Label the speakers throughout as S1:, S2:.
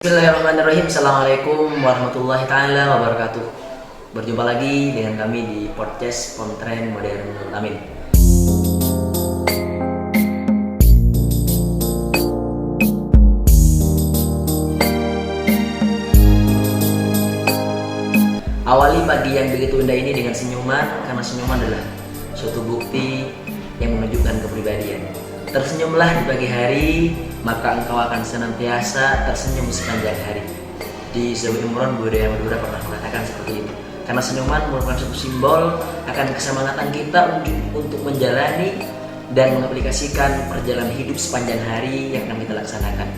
S1: Bismillahirrahmanirrahim. Assalamualaikum warahmatullahi taala wabarakatuh. Berjumpa lagi dengan kami di podcast Pontren Modern Nurul Amin. Awali pagi yang begitu indah ini dengan senyuman, karena senyuman adalah suatu bukti yang menunjukkan kepribadian. Tersenyumlah di pagi hari, maka engkau akan senantiasa tersenyum sepanjang hari. Di Zawi Imron, Budaya Madura pernah mengatakan seperti itu. Karena senyuman merupakan suatu simbol akan kesemangatan kita untuk menjalani dan mengaplikasikan perjalanan hidup sepanjang hari yang akan kita laksanakan.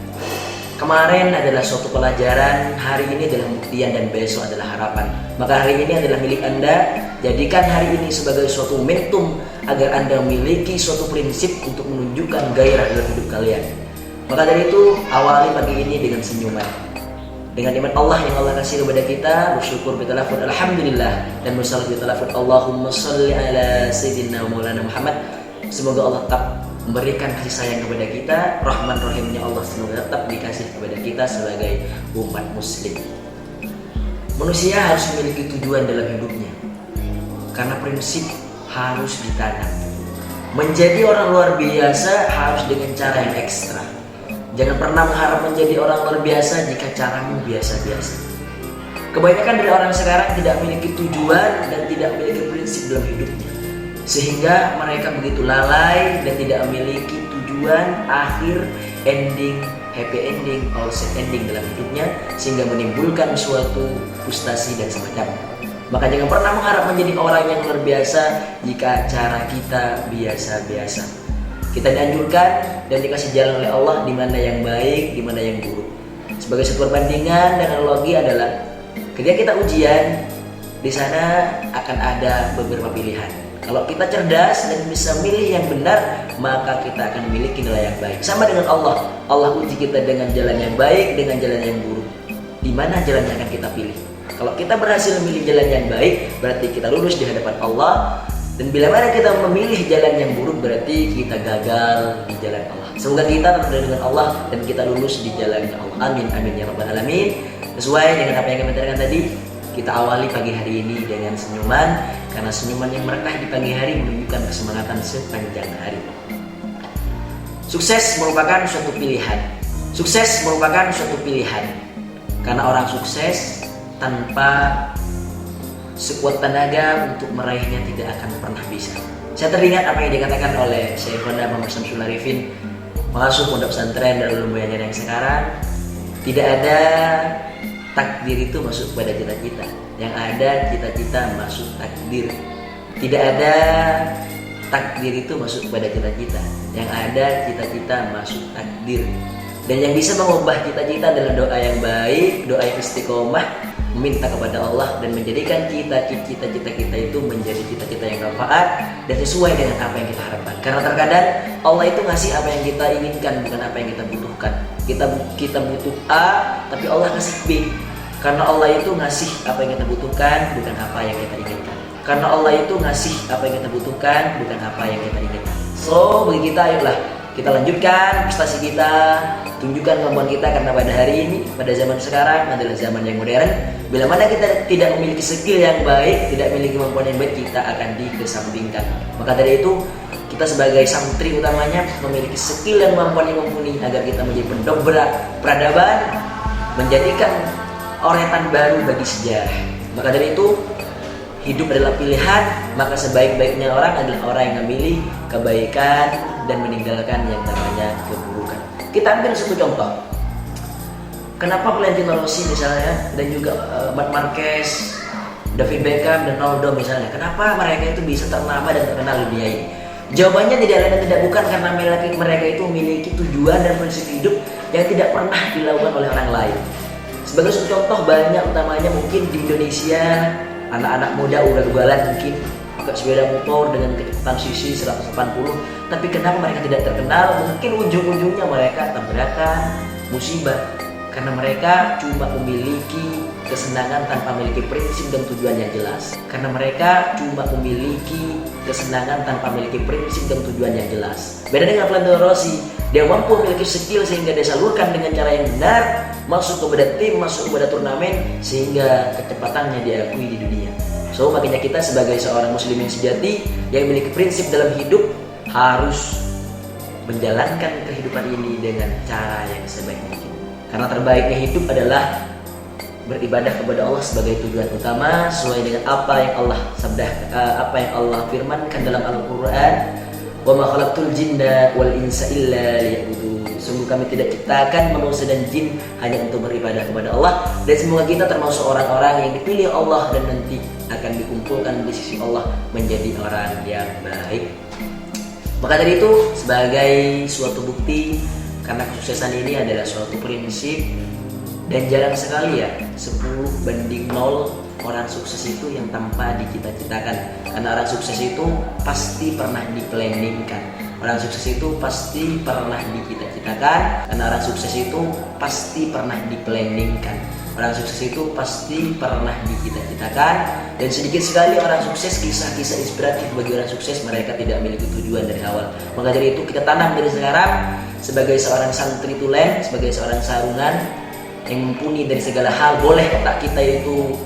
S1: Kemarin adalah suatu pelajaran, hari ini adalah buktian, dan besok adalah harapan. Maka hari ini adalah milik Anda. Jadikan hari ini sebagai suatu momentum agar Anda memiliki suatu prinsip untuk menunjukkan gairah dalam hidup kalian. Maka dari itu, awali pagi ini dengan senyuman. Dengan nikmat Allah yang Allah kasih kepada kita, bersyukur bitalafud alhamdulillah, dan bersalat bitalafud Allahumma sholli ala sayyidina maulana Muhammad. Semoga Allah tetap memberikan kasih sayang kepada kita, rahman rahimnya Allah semoga tetap dikasih kepada kita sebagai umat muslim. Manusia harus memiliki tujuan dalam hidupnya, karena prinsip harus ditanam. Menjadi orang luar biasa harus dengan cara yang ekstra. Jangan pernah mengharap menjadi orang luar biasa jika caramu biasa-biasa. Kebanyakan dari orang sekarang tidak memiliki tujuan dan tidak memiliki prinsip dalam hidupnya, sehingga mereka begitu lalai dan tidak memiliki tujuan akhir, ending, happy ending, or sad ending dalam hidupnya, sehingga menimbulkan suatu frustasi dan semacamnya. Maka jangan pernah mengharap menjadi orang yang luar biasa jika cara kita biasa-biasa. Kita dianjurkan dan dikasih jalan oleh Allah di mana yang baik, di mana yang buruk. Sebagai satu perbandingan dan analogi adalah ketika kita ujian, di sana akan ada beberapa pilihan. Kalau kita cerdas dan bisa milih yang benar, maka kita akan memiliki nilai yang baik. Sama dengan Allah. Allah uji kita dengan jalan yang baik, dengan jalan yang buruk. Di mana jalan yang akan kita pilih? Kalau kita berhasil memilih jalan yang baik, berarti kita lulus di hadapan Allah. Dan bila mana kita memilih jalan yang buruk, berarti kita gagal di jalan Allah. Semoga kita terpilih dengan Allah dan kita lulus di jalan Allah. Amin, amin ya rabbal alamin. Sesuai dengan apa yang kami katakan tadi, kita awali pagi hari ini dengan senyuman, karena senyuman yang merekah di pagi hari menunjukkan kesemangatan sepanjang hari. Sukses merupakan suatu pilihan. Sukses merupakan suatu pilihan. Karena orang sukses tanpa sekuat tenaga untuk meraihnya tidak akan pernah bisa. Saya teringat apa yang dikatakan oleh Syekhona Muhammad Syamsul Arifin, pengasuh pondok pesantren Darul Mu'minin yang sekarang. Tidak ada takdir itu masuk pada cita-cita, yang ada cita-cita masuk takdir. Tidak ada takdir itu masuk pada cita-cita, yang ada cita-cita masuk takdir. Dan yang bisa mengubah cita-cita adalah doa yang baik, doa yang istiqomah, meminta kepada Allah dan menjadikan cita-cita kita itu menjadi cita-cita yang bermanfaat dan sesuai dengan apa yang kita harapkan. Karena terkadang Allah itu ngasih apa yang kita inginkan, bukan apa yang kita butuhkan. Kita butuh A, tapi Allah kasih B. Karena Allah itu ngasih apa yang kita butuhkan, bukan apa yang kita inginkan. Karena Allah itu ngasih apa yang kita butuhkan, bukan apa yang kita inginkan. So, bagi kita, ayolah kita lanjutkan prestasi kita, tunjukkan kemampuan kita, karena pada hari ini, pada zaman sekarang adalah zaman yang modern. Bila mana kita tidak memiliki skill yang baik, tidak memiliki kemampuan yang baik, kita akan dikesampingkan. Maka dari itu, kita sebagai santri utamanya memiliki skill dan kemampuan yang mumpuni agar kita menjadi pendobrak peradaban, menjadikan oretan baru bagi sejarah. Maka dari itu, hidup adalah pilihan, maka sebaik-baiknya orang adalah orang yang memilih kebaikan dan meninggalkan yang namanya keburukan. Kita ambil satu contoh. Kenapa Valentino Rossi misalnya, dan juga Marc Marquez, David Beckham, dan Ronaldo misalnya, kenapa mereka itu bisa ternama dan terkenal di dunia ini? Jawabannya tidak lain dan tidak bukan karena mereka itu memiliki tujuan dan prinsip hidup yang tidak pernah dilakukan oleh orang lain. Sebagai satu contoh, banyak utamanya mungkin di Indonesia, anak-anak muda ugal-ugalan mungkin pakai sepeda motor dengan kecepatan cc 180, tapi kenapa mereka tidak terkenal? Mungkin ujung-ujungnya mereka tabrakan, musibah, karena mereka cuma memiliki kesenangan tanpa memiliki prinsip dan tujuan yang jelas. Karena mereka cuma memiliki kesenangan tanpa memiliki prinsip dan tujuan yang jelas. Beda dengan Valentino Rossi, Dia mampu memiliki skill sehingga dia salurkan dengan cara yang benar, masuk kepada tim, masuk kepada turnamen, sehingga kecepatannya diakui di dunia. So makanya kita sebagai seorang muslim yang sejati yang memiliki prinsip dalam hidup harus menjalankan kehidupan ini dengan cara yang sebaik mungkin. Karena terbaiknya hidup adalah beribadah kepada Allah sebagai tujuan utama sesuai dengan apa yang Allah apa yang Allah firmankan dalam Al-Qur'an. Wa ma khalaqtul jinna wal insa illa liya'budun. Sungguh kami tidak ciptakan manusia dan jin hanya untuk beribadah kepada Allah. Dan semoga kita termasuk orang-orang yang dipilih Allah dan nanti akan dikumpulkan di sisi Allah menjadi orang yang baik. Maka dari itu, sebagai suatu bukti karena kesuksesan ini adalah suatu prinsip, dan jarang sekali ya 10-0 orang sukses itu yang tanpa dicita-citakan. Karena orang sukses itu pasti pernah diplanningkan. Orang sukses itu pasti pernah dicita-citakan. Karena orang sukses itu pasti pernah diplanningkan. Orang sukses itu pasti pernah dicita-citakan. Dan sedikit sekali orang sukses, kisah-kisah inspiratif bagi orang sukses, mereka tidak memiliki tujuan dari awal. Maka dari itu kita tanam dari sekarang sebagai seorang santri tulen, sebagai seorang sarungan yang mumpuni dari segala hal. Boleh otak kita itu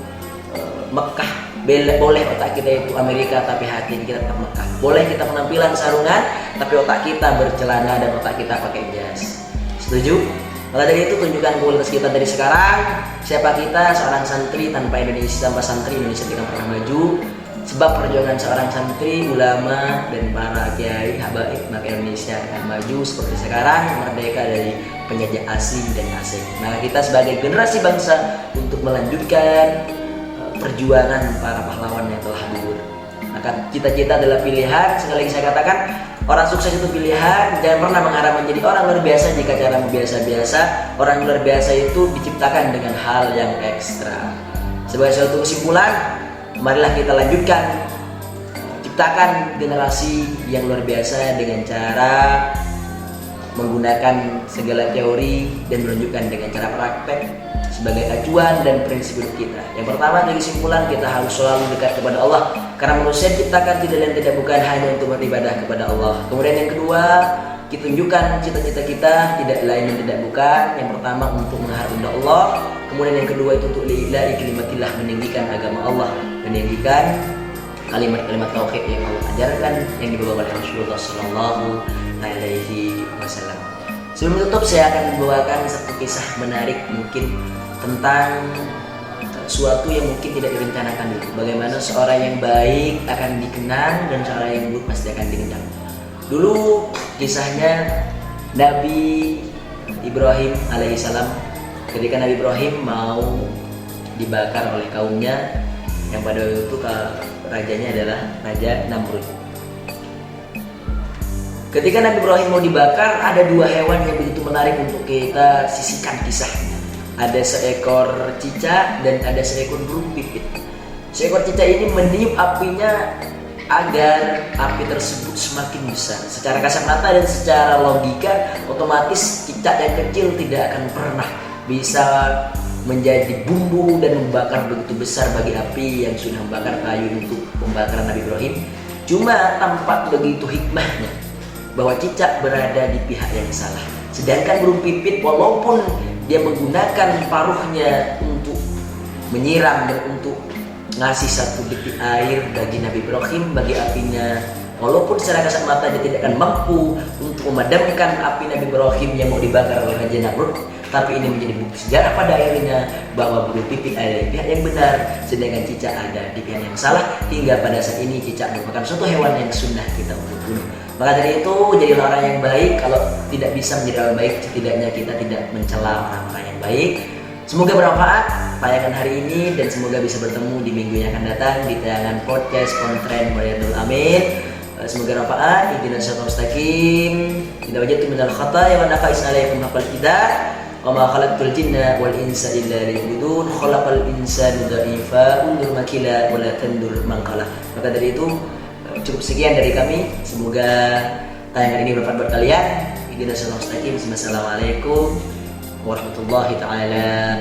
S1: Mekah, boleh otak kita itu Amerika, tapi hati kita tetap Mekah. Boleh kita penampilan sarungan, tapi otak kita bercelana dan otak kita pakai jas. Setuju? Maka dari itu tunjukkan kualitas kita dari sekarang. Siapa kita? Seorang santri tanpa Indonesia, tanpa santri Indonesia tidak pernah maju. Sebab perjuangan seorang santri, ulama, dan para kiai habaib maka Indonesia akan maju seperti sekarang, merdeka dari penjajah asing dan asing. Maka kita sebagai generasi bangsa untuk melanjutkan perjuangan para pahlawan yang telah gugur. Maka cita-cita adalah pilihan. Sekali lagi saya katakan, orang sukses itu pilihan. Jangan pernah mengharap menjadi orang luar biasa jika caramu biasa-biasa. Orang luar biasa itu diciptakan dengan hal yang ekstra. Sebagai suatu kesimpulan, marilah kita lanjutkan ciptakan generasi yang luar biasa dengan cara menggunakan segala teori dan menunjukkan dengan cara praktek sebagai acuan dan prinsip hidup kita. Yang pertama, dari kesimpulan, kita harus selalu dekat kepada Allah, karena manusia diciptakan tidak lain tidak bukan hanya untuk beribadah kepada Allah. Kemudian yang kedua, kita tunjukkan cita-cita kita tidak lain dan tidak bukan. Yang pertama untuk menghargai Allah, kemudian yang kedua itu untuk lillahi kalimatillah, meninggikan agama Allah, meninggikan kalimat-kalimat tauhid yang Allah ajarkan yang dibawa oleh Rasulullah Sallallahu Alaihi Wasallam. Sebelum tutup, saya akan membawakan satu kisah menarik mungkin tentang suatu yang mungkin tidak direncanakan dulu. Bagaimana seorang yang baik akan dikenang dan seorang yang buruk pasti akan dikenang. Dulu kisahnya Nabi Ibrahim alaihissalam, ketika Nabi Ibrahim mau dibakar oleh kaumnya, yang pada waktu itu rajanya adalah Raja Namrud. Ketika Nabi Ibrahim mau dibakar, ada dua hewan yang begitu menarik untuk kita sisihkan kisahnya. Ada seekor cicak dan ada seekor burung pipit. Seekor cicak ini meniup apinya agar api tersebut semakin besar. Secara kasat mata dan secara logika, otomatis cicak yang kecil tidak akan pernah bisa menjadi bumbu dan membakar begitu besar bagi api yang sudah membakar kayu untuk pembakaran Nabi Ibrahim. Cuma tampak begitu hikmahnya bahwa cicak berada di pihak yang salah. Sedangkan burung pipit walaupun dia menggunakan paruhnya untuk menyiram dan untuk ngasih satu detik air bagi Nabi Ibrahim, bagi apinya, walaupun secara kasat mata dia tidak akan mampu untuk memadamkan api Nabi Ibrahim yang mau dibakar oleh Raja Namrud, tapi ini menjadi bukti sejarah pada akhirnya bahwa burung pipit ada di pihak yang benar, sedangkan cicak ada di pihak yang salah. Hingga pada saat ini cicak merupakan suatu hewan yang sunnah kita untuk bunuh. Maka dari itu, jadilah orang yang baik. Kalau tidak bisa menjadi orang baik, setidaknya kita tidak mencela orang-orang yang baik. Semoga bermanfaat tayangan hari ini, dan semoga bisa bertemu di minggu yang akan datang di tayangan podcast Kontren Mariatul Amin. Semoga bermanfaat. Ihdinas siratal mustaqim. Idza wajadtum minal khataaya wa naqais 'alaikum haqal kitab. Wa ma khalaqtul jinna wal insa illa liya'budun. Khalaqal insana dha'ifa undur makila wa la tandur mangqala. Maka dari itu cukup sekian dari kami. Semoga tayangan ini bermanfaat buat kalian. Ihdinas siratal mustaqim. Wassalamualaikum warahmatullahi taala